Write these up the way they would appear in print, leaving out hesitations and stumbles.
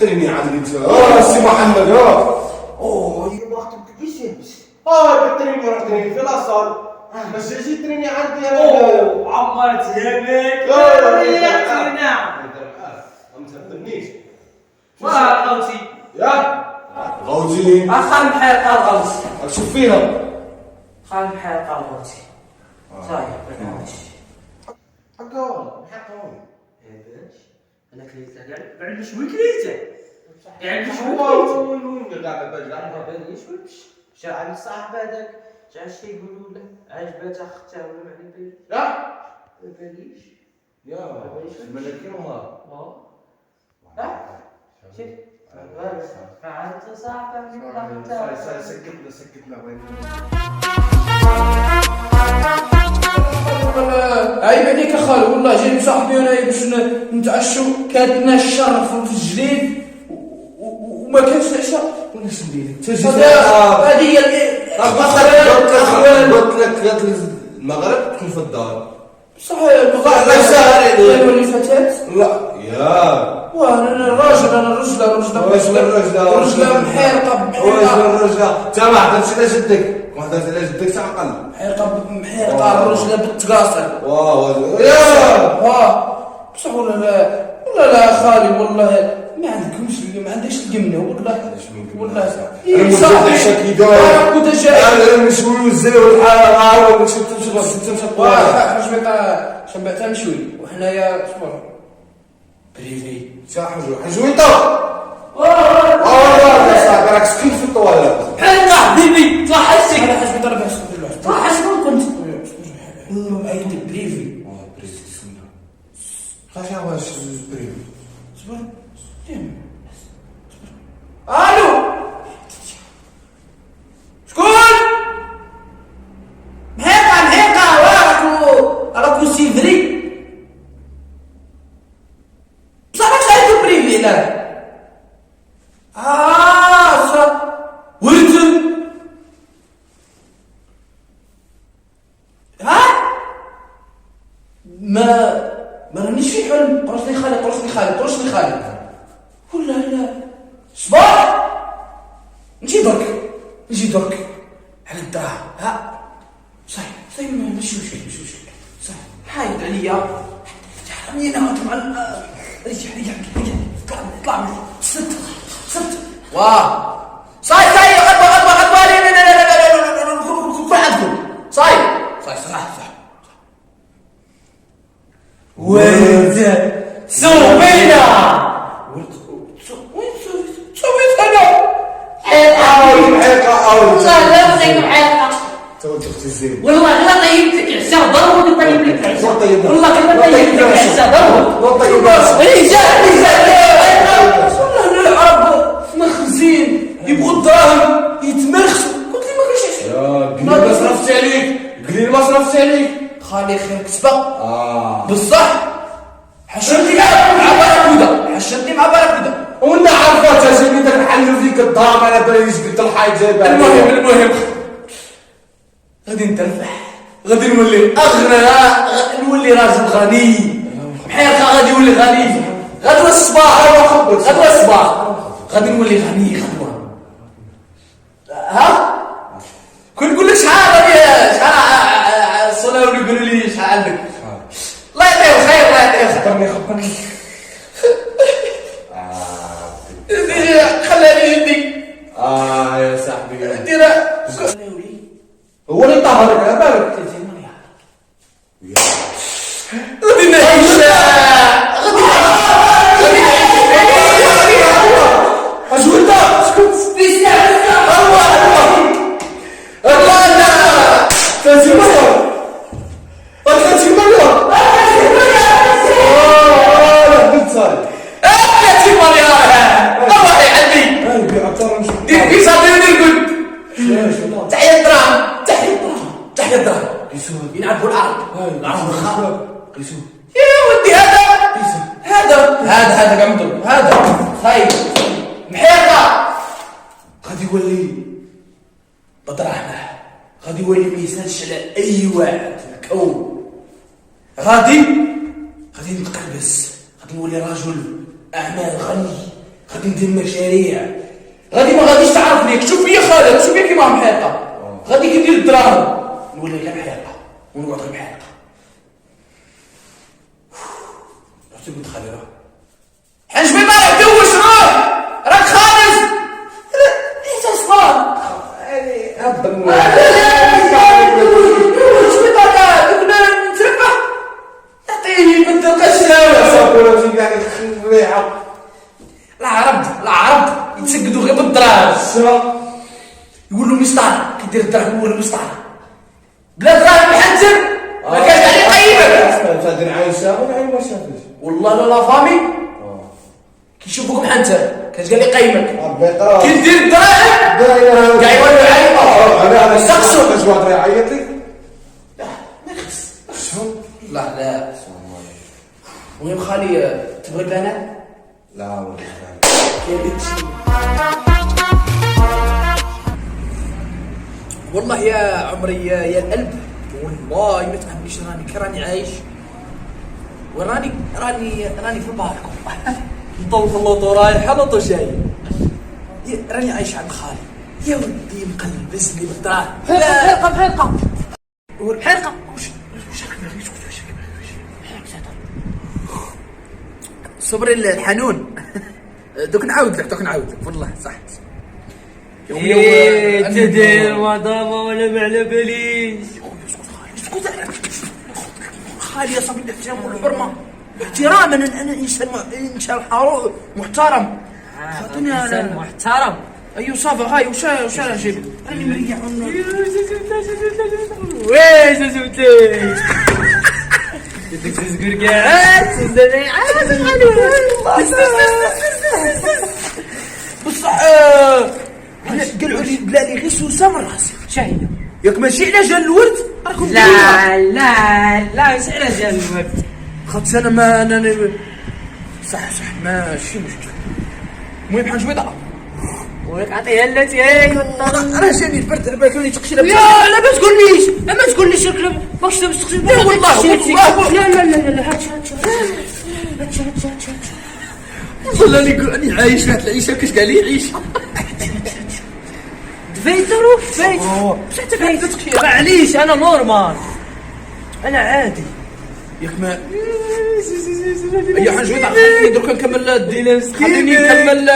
تريني عاد انت سي محمد يبا خطبك كيفاش يلبس؟ بالتريني راه تريني في لاصال باش تجي تريني عندي انا عمرت ياك ما تهضرنيش واه غوتي يا غوتي خال محيرقه الغوتي شوف فيها خال محيرقه الغوتي صاير ما نعاودش هكا محقون باش انا كليتها كاع بعد شوي كليتها يعني شوي هو كليتها وين كاع باش ما باليش ويمش جا عند صاحب هذاك جا شي يقولوا له عجبات اختها ولا ما على بالي يا ما باليش يا ملكي وما شوف عاد صاحبك ولا سكتنا عيب عليك يا خالو والله جاي بصاحبي انا باش نتعشوا كادنا الشر في الجليد وما كانش العشاء ولا سندير هذه هي قلت لك المغرب تكون في الدار صح المغرب لا سهر يولي فتاة لا يا وانا الرجل محيرقه انت ما حضرتش على جدك ما حضرتش على جدك تعقل محيرقه الرجل بالتقاصر بصح ولا خالي والله ما عندكش القمنه والله انا صاحبي كنت جاي انا مش وزير الحاره ولا شفت شبعتها مشوي وحنايا صبر بريفي حجويطه والله صاحبي راك سكين في الطواليت حنا حبيبي تلاحظتك انا حسبت راه تلاحظ شكون كنت عيط بريفي بريزي خاش واش بريم صبر الو شكون راكو سيفري بصح راك عيط بريفي لا ورد ما رانيش في حلم قرصني خالي ولا لا صباح نجي درك على الدراهم صاي ماشي صاي حايد عليا حرمني انا مع رجع اطلع من ست واه صاي غدوه لا كل عندكم صاي صح ولد سوبينا وين سويت انا حقيقه والله لا نطيب حلقه توجه الزين والله لا طيبتك عشا ضرب نطيب لك عشا والله والله كما طيب لك عشا ضرب والله العرب مخزين يبغوا الدراهم يتمرخصوا قلت لي ما كاينش ما صرفت عليك قليل ما صرفت عليك خالي خير كسبه بصح حشرتني مع باراكودا وانا عرفت اجي بدك نحلوا فيك الدار على باليش قلت الحاج جايبها المهم غادي نترفح غادي نولي اغنى نولي راجل غني محيرقه غادي يولي غني غدوه الصباح غادي نولي غني غدوه كل لك شحال الصلاوي يقولوا لي شحال عندك الله يعطيه خير خبرني خلاني يدي يا صاحبي دير هو اللي طهرك على بالك غادي نعيش اجوده شكون الله 30 مليون 30 مليون قلت صاير 30 مليار روحي عندي دير كيسا دير تحية الدراهم يلعبوا العرب العرب يا ودي هذا قمتو هذا خايب محيطة غادي يولي بدراهمه غادي يولي ما يسالش على اي واحد في الكون غادي نتقلبس غادي نولي رجل اعمال غني غادي ندير مشاريع، غادي ما غاديش تعرفني. شوف فيا خالد، شوف فيا كيما محيطه، غادي كي ندير الدراهم نولي غير محيطه ونقعد غير محيطه. رحت قلت خالي راه حاج بيضا روح دوش، راك خالص انت صفار يعني هبا نتربح نعطيه يبدل قشره. صافي ولا يعني الريحه. العرب يتسقدوا غير بالدراهم، يقول له مسطار كيدير الدراهم هو المسطار، بلا دراهم محنتر ما كاش عليه قيمك. تقدر عايشه ولا ما شافش والله لا فامي كيشوفوك محنتر كاش قال لي قيمك، البيطره كي دير الدراهم كاع يولوا يعيطوا يسقسوا. اش واحد يعيط لك ما يخص. لا المهم خالي تبغي انا لا والله يا بنتي. والله يا عمري يا القلب، والله ما تفهمنيش، راني عايش وراني في الباركو نطول في اللوطو رايح لوطو جاي، راني عايش عند خالي. يا ودي مقلبسني بالدراهم. بحرقة صبري الحنون. دوك نعاود لك والله صح. تدير مضامة ولا ما على باليش. اسكت خالي يا صاحبي، الاحترام والحرمه احتراما. انا انسان حارو محترم. إنسان محترم. ايوه صافي هاي وش انا جيب راني مريح. وين زوجتي؟ بدك تزقر قاعد بصح قالوا لي بلا لي غير سوسه من راسي. شاهي. ياك ماشي على جال الورد راكم لا مش على جال الورد. خاطر انا ما انا صح ماشي مشكل. المهم حاج بيضاء ولك عطيها التي هي انا جاني البرد بالوني تقشيره. لا ما تقوليش ماكش تمسخ. لا والله لا هاتش والله راني عايش واحد العيشه كاش قال لي عيش. دفيترو فايت بصح انت فايت تقشيره. معليش انا نورمال، انا عادي. ياك ما يا حاج بيضاء خليني درك نكمل الدين، خليني نكمل.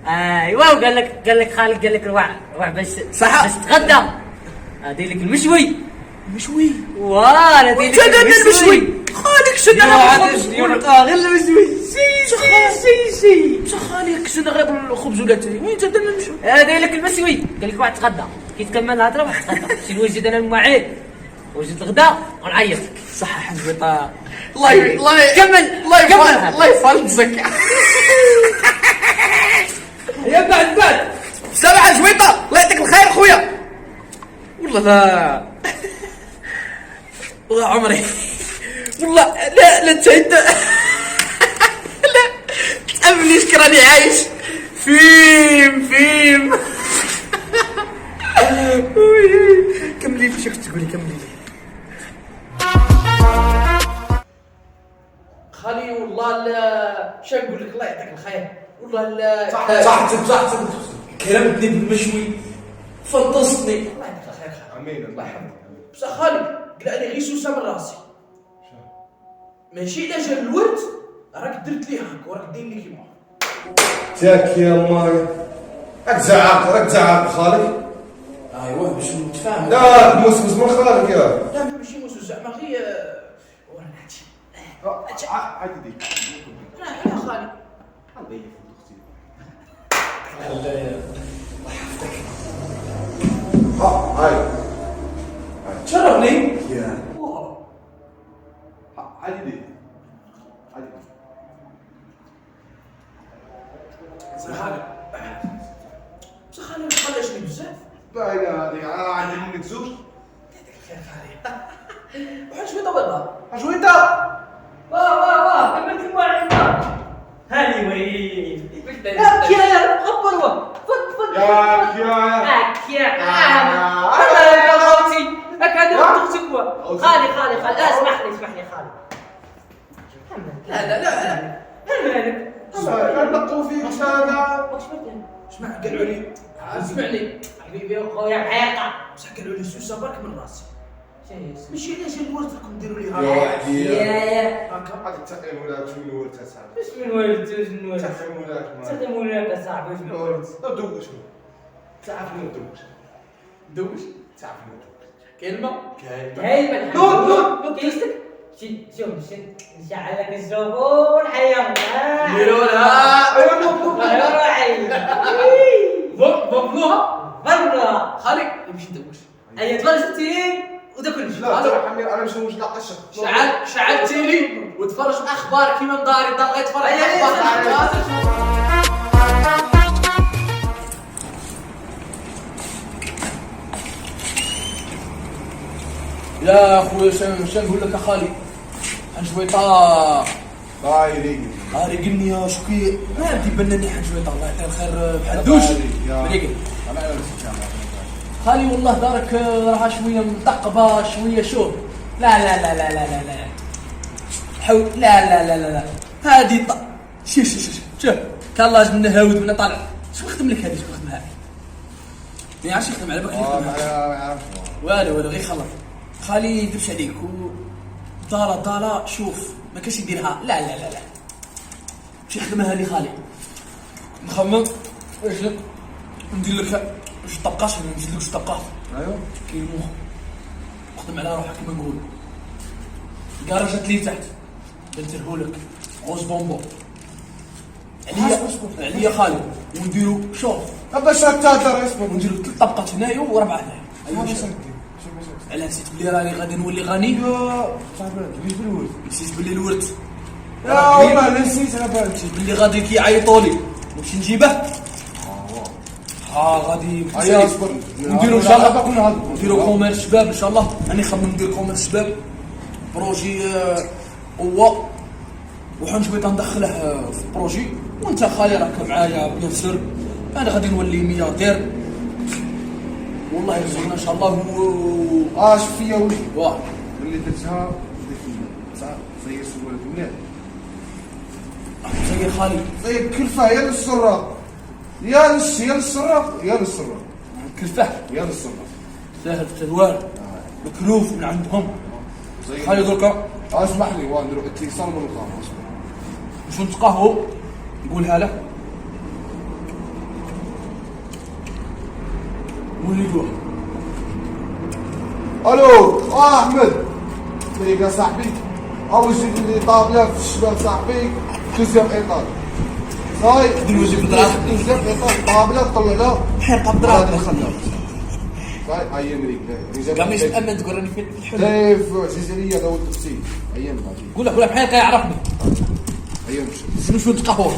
ايوا وقال لك خالد قال لك روح باش صح. تتغدى. هادي لك المشوي واه هادي لك المشوي خالك شد انا الخبز غير المشوي سي بصح خالك شد غير الخبز ولا تي وين جا درنا المشوي. هادي لك المشوي قال لك واحد تغدى. كي تكمل الهضره واحد تغدى. شي نوجد انا المواعيد وجد الغدا ونعيط لك. صح حاج بيضاء. الله يفلزك. يا بعد سامع حاج بيضاء الله يعطيك الخير خويا. والله لا والله عمري والله لا انت لا تأمنيش راني عايش فيم. كملي لي شو تقولي كملي لي. خالي والله لا شو نقول لك الله يعطيك الخير. والله لا صح كرمتني بالمشوي فطستني. الله يعطيك الخير خالي. امين الله يحفظك. بصح خالي قلع لي غير سوسه من راسي. ماشي الا جا الورد راك درت لي هاك وراك داير لي كيما تاك يا ماي. راك زعق خالك. ايوا باش نتفاهموا. لا موسوس من خالك يا. لا ماشي موسوس زعما غير ورا نحكي. عادي ديك. لا خالي هاي تشرفني. يا عادي ديك. بصح خالي ما تخليشني بزاف. باينه هذيك عندي منك زوج. يعطيك الخير خالي. وحاج شويه والله. شو انت؟ واه كملت المواعيد. هاني وين يا خبر فد يا هذا خوتي هكذا تختك. خالي اسمح لي خالي. لا مالك نقوا فيك هذا. واش بك؟ اسمع قالوا لي اسمعني حبيبي خويا بحيقة. بصح قالوا لي سوسه برك من راسي شنو ماشي علاش الورث راكم ديروا لي يا هذا وحدي يا هاكا قاعد تقيم ولا شنو ولد صاحبي. واش من ولد شنو ولد؟ تقيم ولا تخدم ولا صاحبي واش من ولد؟ دوش تعرف منو دوش. دوش تعرف منو كلمه هاي نوض كيستك شوف نشعل لك الزبون حيا نديروا لها روحي بابلوها برا خالي يمشي ندوش اي تفرجتي وداكل لا ترى حمي انا مش ناقشك. شعلتي لي وتفرج اخبار كيما مداري ضل يتفرج اخبار يا خويا شنو نقول لك اخالي حنجويطه دايرين قلني يا شكي ما بدي بنني حنجويطه الله يعطيه الخير بحدوش بريقل خالي والله دارك راها شويه مثقبه شويه شوف لا حول لا هذه شوف كان الله من هاود من طالع شو نخدم لك هذه شو نخدمها ما عرفتش نخدم على بالك نخدمها والو غير خلط خالي يدبش عليك ضاله شوف ما كاش يديرها لا ماشي نخدمها لي خالي نخمم واش ندير لك واش طبقات نزيد لك طبقات ايوا كاين مخ نخدم على روحك كيما نقول كراجات لي تحت نديرهولك غوز بومبو عليا خالي ونديرو شوف باش تهضر اسمع ونديرو 3 طبقات هنايا و4 هنايا ايوا على نسيت بلي راني غادي نولي غني صاحبي تبيش بالورد نسيت بلي الورد يا والله نسيت انا بالك نسيت بلي غادي كيعيطوا لي نمشي نجيبه غادي ايوا اصبر نديرو ان شاء الله نديرو كوميرس شباب ان شاء الله راني خمم ندير كوميرس شباب بروجي قوه وحنجويط ندخله في البروجي وانت خالي راك معايا بيان سور انا غادي نولي ملياردير والله يرزقنا ان شاء الله شوف فيا ولدي واه اللي درتها صح زي سوالف مليح زي خالي زي الكلفه يا للسراق يا للسراق كلفه يا للسراق ساهل في التدوار الكلوف من عندهم خالي دركا اسمح لي ونديرو اتصال من القهوه باش نتقهوى نقولها لك ونريدوها الو احمد فيك يا صاحبي او جيت لي طابله في الشباب صاحبي دوزيام ايطاج صاي دوزيام دراهم دوزيام ايطاج طابله طلع له حرقه بدراهم صاي هيا مريك كاع مش مأمن تقول راني في الحلم في عزيزيه داول التفسير ايام غادي قول له بحال يعرفني ايام مشي شنو نتقهوى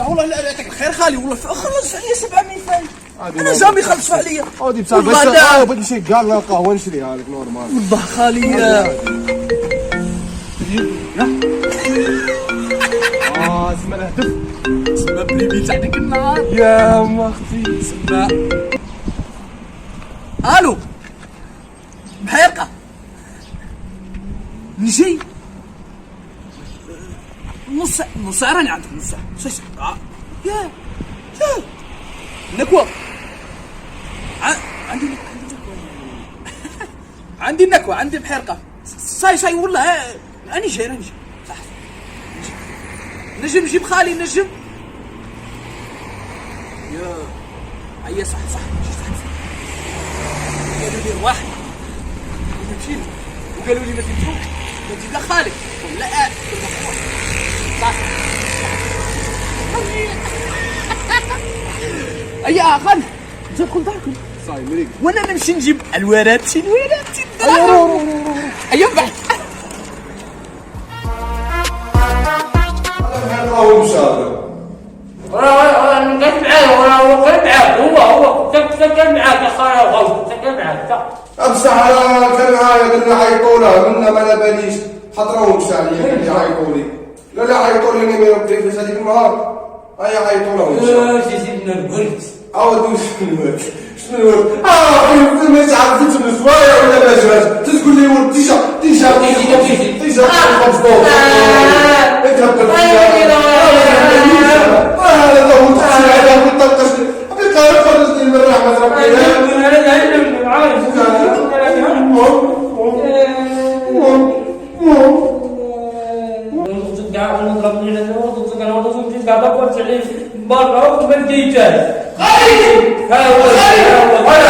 والله لا يعطيك الخير خالي والله خلص عليا 700 فايد انا جامي خلص عليا هادي بصح بغيت نمشي كاع القهوه نشريها لك نورمال والله خالي اسمع الهدف سما بريبي تاع ديك النهار يا ما اختي سما الو بحيرقه نجي نص ساعه راني عندك نص ساعه يا نكوه عندي نكوه عندي بحيرقه صاي والله راني جاي صح نجم جيب خالي نجم يا هيا صح قالوا لي واحد مشيت وقالوا لي ما تمشوش ما تجيب لك خالي لا صح هيا خالي ندخل داركم صاي مريك وانا نمشي نجيب الورات هيا بعد هو مشاغل انا كنت معاه وكنت معاه هو كان معاك يا خالي الغوث كان معاك بصح كان معايا قلنا عيطوا منا ما باليش حضروا مشى عليا قال لي عيطوا لي لا عيطوا لي ما يبدي في هذيك النهار هيا عيطوا له شي سيدنا القلت عاودوا شنو الورد ما تعرفش النسوايا ولا ما جاش تقول لي ولد ديجا قاعد نضربني لانه وضعك انا وضعك قاعد اقول برا وما جيت هاي هاي